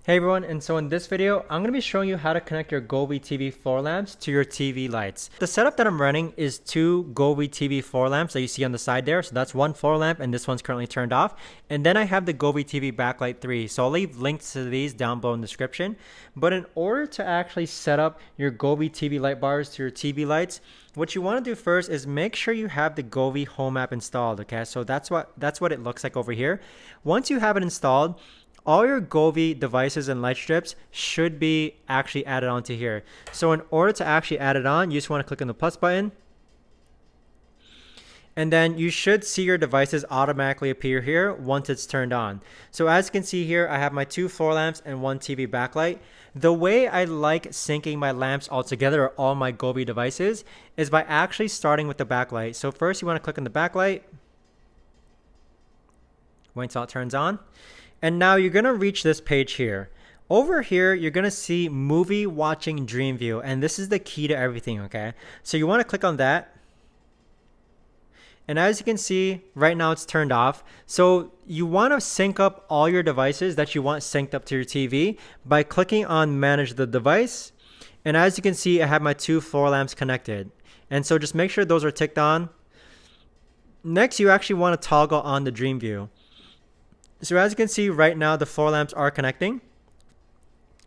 Hey everyone, and so in this video, I'm going to be showing you how to connect your Govee TV floor lamps to your TV lights. The setup that I'm running is two Govee TV floor lamps that you see on the side there. So that's one floor lamp and this one's currently turned off. And then I have the Govee TV backlight 3. So I'll leave links to these down below in the description. But in order to actually set up your Govee TV light bars to your TV lights, what you want to do first is make sure you have the Govee home app installed, okay? So that's what it looks like over here. Once you have it installed, all your Govee devices and light strips should be actually added onto here. So in order to actually add it on, you just want to click on the plus button. And then you should see your devices automatically appear here once it's turned on. So as you can see here, I have my two floor lamps and one TV backlight. The way I like syncing my lamps all together, or all my Govee devices, is by actually starting with the backlight. So first you want to click on the backlight. Wait until it turns on. And now you're going to reach this page here. Over here, you're going to see movie watching dream view. And this is the key to everything, okay? So you want to click on that. And as you can see, right now it's turned off. So you want to sync up all your devices that you want synced up to your TV by clicking on manage the device. And as you can see, I have my two floor lamps connected. And so just make sure those are ticked on. Next, you actually want to toggle on the dream view. So as you can see right now, the floor lamps are connecting.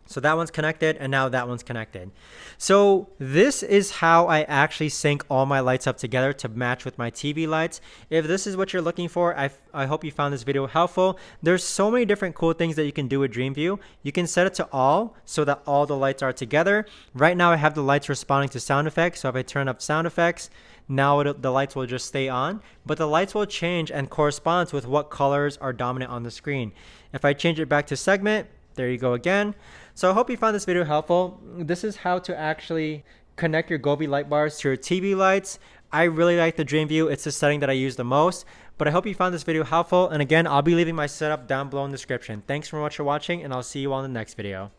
So that one's connected and now that one's connected. So this is how I actually sync all my lights up together to match with my TV lights. If this is what you're looking for, I hope you found this video helpful. There's so many different cool things that you can do with DreamView. You can set it to all so that all the lights are together. Right now I have the lights responding to sound effects. So if I turn up sound effects, now the lights will just stay on, but the lights will change and correspond with what colors are dominant on the screen. If I change it back to segment, there you go again. So I hope you found this video helpful. This is how to actually connect your Govee light bars to your TV lights. I really like the DreamView. It's the setting that I use the most, but I hope you found this video helpful. And again, I'll be leaving my setup down below in the description. Thanks so much for watching, and I'll see you on the next video.